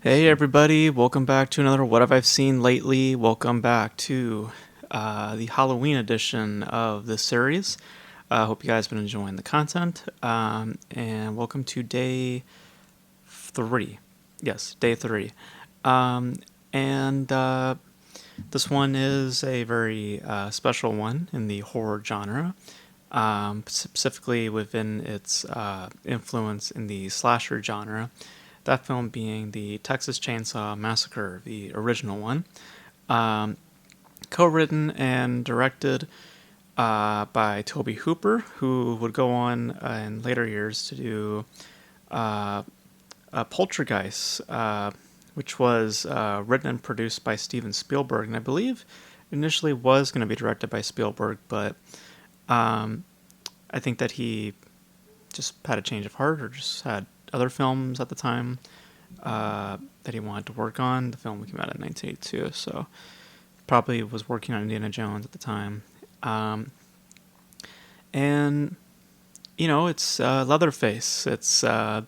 Hey everybody, welcome back to another What Have I Seen Lately. Welcome back to the Halloween edition of this series. I hope you guys have been enjoying the content. And welcome to day 3. Yes, day 3. Um, and This one is a very special one in the horror genre, specifically within its influence in the slasher genre. That film being the Texas Chainsaw Massacre, the original one, um, co-written and directed by Toby Hooper, who would go on in later years to do uh, Poltergeist, which was written and produced by Steven Spielberg, and I believe initially was going to be directed by Spielberg, but um, I think that he just had a change of heart or just had other films at the time that he wanted to work on. The film came out in 1982, so probably was working on Indiana Jones at the time. Um, and it's Leatherface. It's has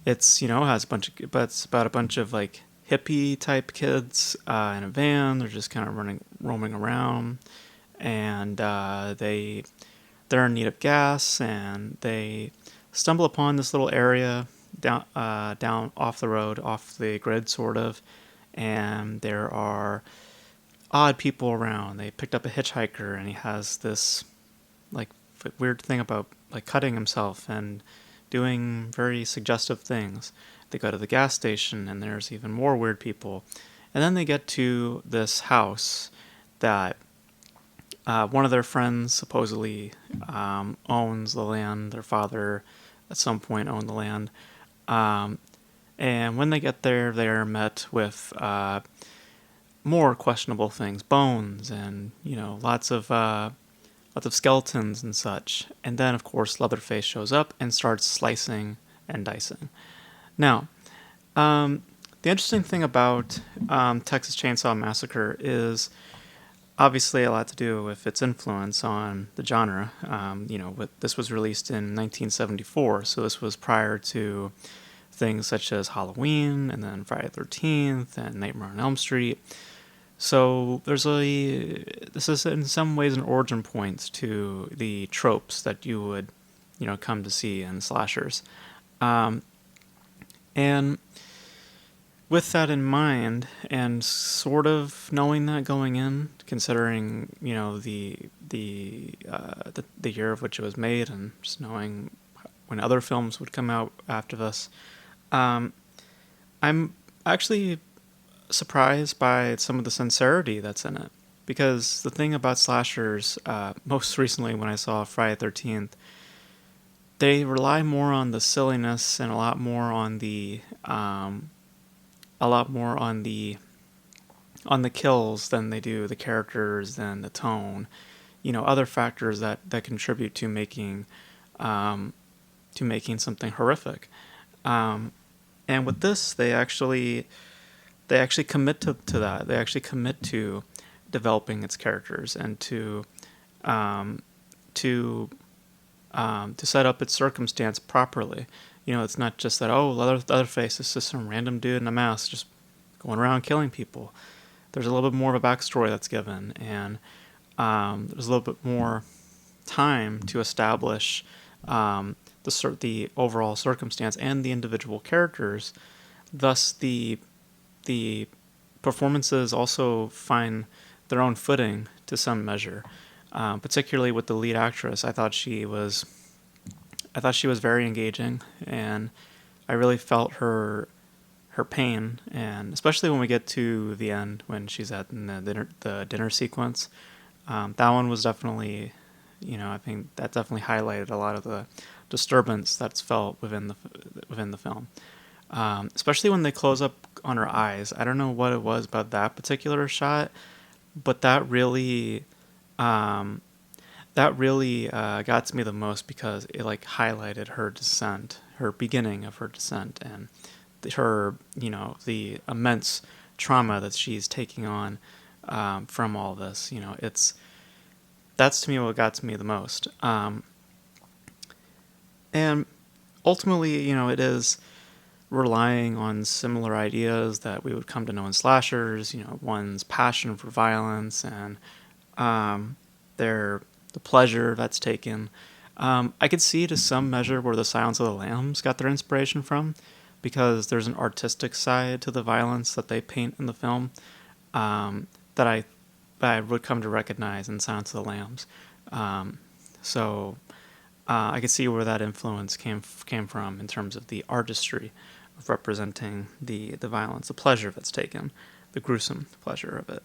a bunch of, but it's about a bunch of like hippie type kids in a van. They're just kind of roaming around, and they're in need of gas, and they stumble upon this little area down off the road, off the grid, sort of, and there are odd people around. They picked up a hitchhiker, and he has this like weird thing about like cutting himself and doing very suggestive things. They go to the gas station, and there's even more weird people, and then they get to this house that one of their friends supposedly owns the land. Their father, at some point, owned the land. Um, and when they get there, they are met with more questionable things, bones, and lots of skeletons and such. And then, of course, Leatherface shows up and starts slicing and dicing. Now, the interesting thing about Texas Chainsaw Massacre is obviously a lot to do with its influence on the genre. This was released in 1974, so this was prior to things such as Halloween and then Friday the 13th and Nightmare on Elm Street. So this is in some ways an origin point to the tropes that you would, come to see in slashers. Um, and with that in mind, and sort of knowing that going in, considering the year of which it was made, and just knowing when other films would come out after this, um, I'm actually surprised by some of the sincerity that's in it. Because the thing about slashers, most recently when I saw Friday the 13th, they rely more on the silliness and a lot more on the kills than they do the characters, than the tone, other factors that contribute um, to making something horrific. Um, and with this, they actually commit to that. They actually commit to developing its characters and um, to to set up its circumstance properly. It's not just that, oh, Leatherface is just some random dude in a mask just going around killing people. There's a little bit more of a backstory that's given, and there's a little bit more time to establish the overall circumstance and the individual characters. Thus, the performances also find their own footing to some measure. Particularly with the lead actress, I thought she was very engaging, and I really felt her pain, and especially when we get to the end when she's at the dinner sequence. That one was definitely, I think that definitely highlighted a lot of the disturbance that's felt within the film. Especially when they close up on her eyes. I don't know what it was about that particular shot, but um, that really got to me the most because it like highlighted her descent, her beginning of her descent, and her the immense trauma that she's taking on from all this. That's to me what got to me the most. And ultimately, it is relying on similar ideas that we would come to know in slashers. One's passion for violence and their the pleasure that's taken. I could see to some measure where the Silence of the Lambs got their inspiration from, because there's an artistic side to the violence that they paint in the film, that I would come to recognize in Silence of the Lambs. So I could see where that influence came from in terms of the artistry of representing the violence, the pleasure that's taken, the gruesome pleasure of it.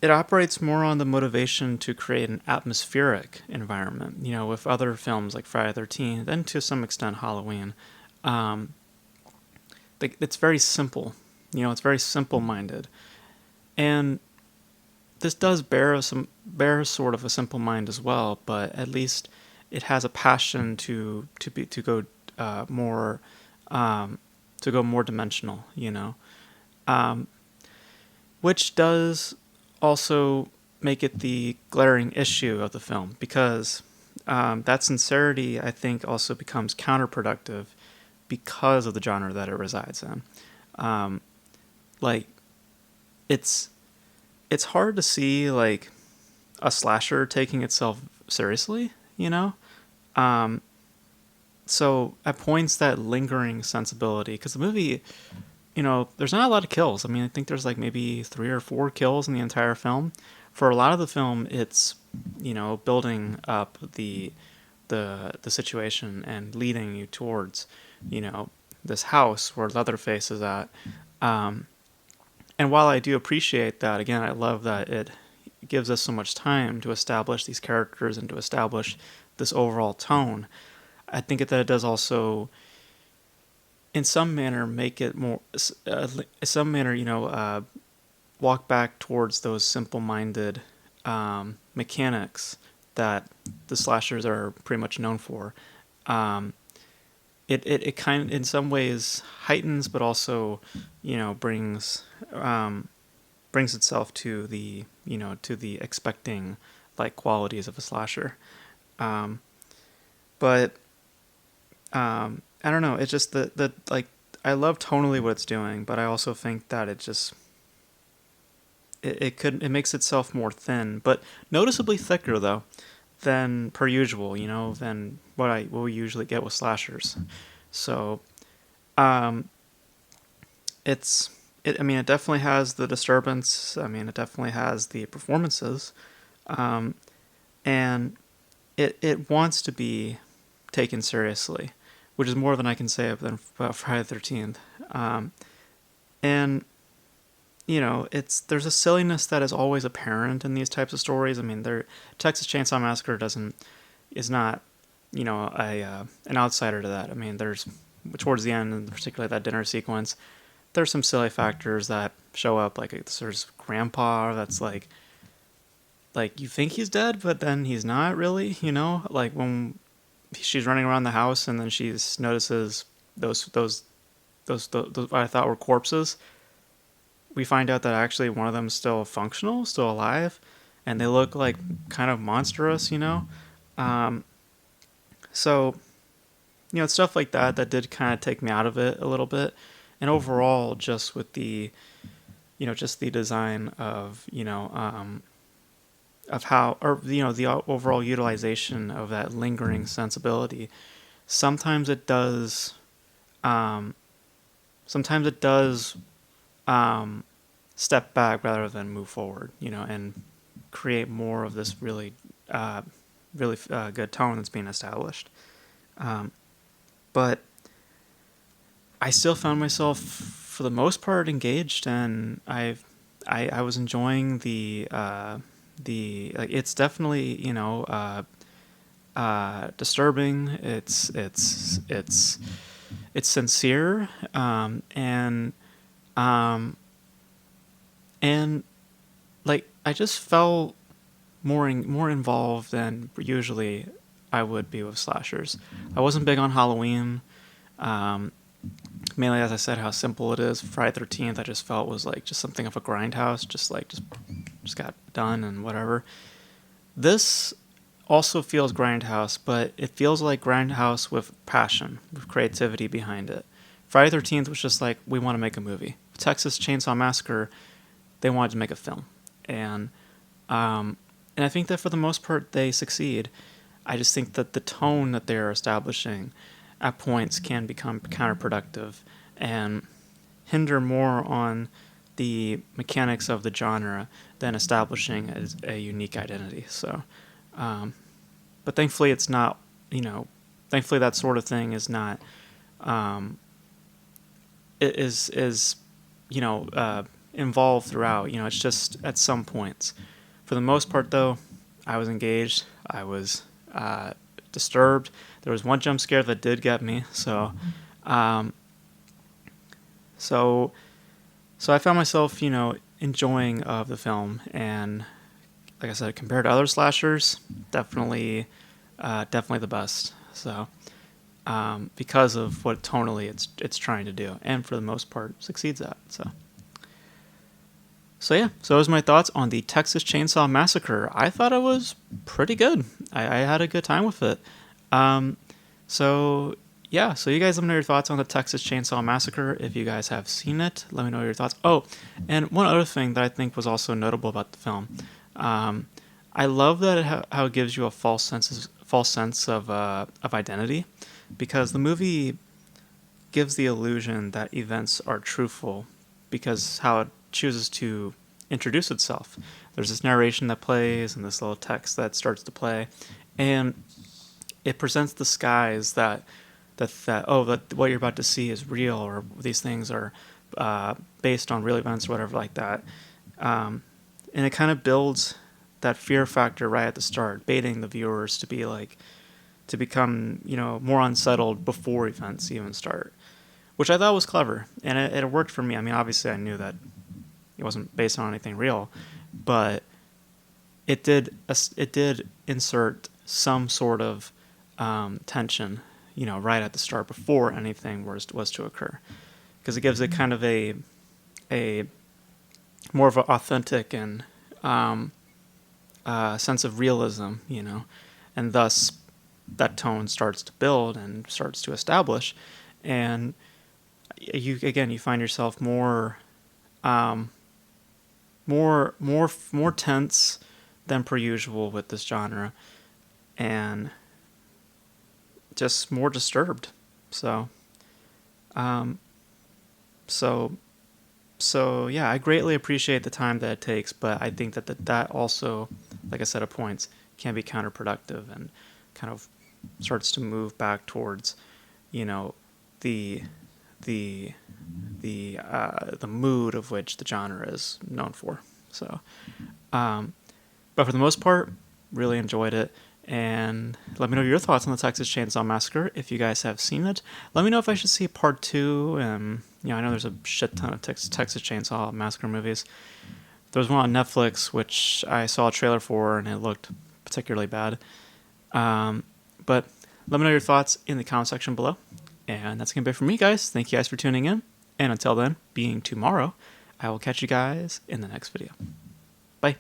It operates more on the motivation to create an atmospheric environment. With other films like Friday the 13th, and to some extent Halloween, it's very simple. It's very simple-minded, and this does bear sort of a simple mind as well. But at least it has a passion to go more dimensional. Which does also make it the glaring issue of the film, because that sincerity, I think, also becomes counterproductive because of the genre that it resides in. It's hard to see like a slasher taking itself seriously, So at points, that lingering sensibility, because the movie, there's not a lot of kills. I mean, I think there's like maybe 3 or 4 kills in the entire film. For a lot of the film, it's, building up the situation and leading you towards, this house where Leatherface is at. And while I do appreciate that, again, I love that it gives us so much time to establish these characters and to establish this overall tone. I think that it does also, in some manner, make it more, walk back towards those simple-minded mechanics that the slashers are pretty much known for. It kind of, in some ways, heightens, but also, brings itself to the expecting like qualities of a slasher. But I don't know. It's just the like, I love tonally what it's doing, but I also think that it just it makes itself more thin, but noticeably thicker though than per usual, than what we usually get with slashers. So, I mean, it definitely has the disturbance. I mean, it definitely has the performances, and it wants to be taken seriously, which is more than I can say about Friday the 13th. And there's a silliness that is always apparent in these types of stories. I mean, Texas Chainsaw Massacre is not, an outsider to that. I mean, there's, towards the end, and particularly that dinner sequence, there's some silly factors that show up. Like, there's grandpa that's like you think he's dead, but then he's not really. Like when she's running around the house and then she notices those what I thought were corpses. We find out that actually one of them is still functional, still alive, and they look like kind of monstrous, So, it's stuff like that did kind of take me out of it a little bit. And overall, just with the, just the design of, of how, or, the overall utilization of that lingering sensibility, sometimes it does, step back rather than move forward, and create more of this really good tone that's being established. But I still found myself, for the most part, engaged, and I was enjoying the like, it's definitely disturbing. It's sincere, and like, I just felt more involved than usually I would be with slashers. I wasn't big on Halloween, mainly, as I said, how simple it is. Friday the 13th, I just felt was like just something of a grindhouse, just got done and whatever. This also feels Grindhouse, but it feels like Grindhouse with passion, with creativity behind it. Friday 13th was just like, we want to make a movie. Texas Chainsaw Massacre, they wanted to make a film. And and I think that for the most part they succeed. I just think that the tone that they're establishing at points can become counterproductive and hinder more on the mechanics of the genre than establishing a unique identity. So, but thankfully it's not, thankfully that sort of thing is not, is involved throughout. It's just at some points. For the most part, though, I was engaged. I was disturbed. There was one jump scare that did get me. Um, so, so I found myself, enjoying of the film, and like I said, compared to other slashers, definitely the best. So, because of what tonally it's trying to do, and for the most part succeeds at. So yeah, so those are my thoughts on the Texas Chainsaw Massacre. I thought it was pretty good. I had a good time with it. Um, so yeah, so you guys let me know your thoughts on the Texas Chainsaw Massacre. If you guys have seen it, let me know your thoughts. Oh, and one other thing that I think was also notable about the film, um, I love that how it gives you a false sense of identity, because the movie gives the illusion that events are truthful because how it chooses to introduce itself. There's this narration that plays and this little text that starts to play, and it presents the skies that what you're about to see is real, or these things are based on real events or whatever like that. And it kind of builds that fear factor right at the start, baiting the viewers to become more unsettled before events even start, which I thought was clever, and it worked for me. I mean, obviously I knew that it wasn't based on anything real, but it did insert some sort of tension, right at the start before anything was to occur, because it gives it kind of a more of an authentic and sense of realism, and thus that tone starts to build and starts to establish, and you find yourself more tense than per usual with this genre, and just more disturbed. So, um, so yeah, I greatly appreciate the time that it takes, but I think that also, like I said at points, can be counterproductive and kind of starts to move back towards, the the the mood of which the genre is known for. So, but for the most part, really enjoyed it. And let me know your thoughts on the Texas Chainsaw Massacre if you guys have seen it. Let me know if I should see part 2. I know there's a shit ton of Texas Chainsaw Massacre movies. There was one on Netflix which I saw a trailer for and it looked particularly bad. But let me know your thoughts in the comment section below. And that's going to be it for me, guys. Thank you guys for tuning in. And until then, being tomorrow, I will catch you guys in the next video. Bye.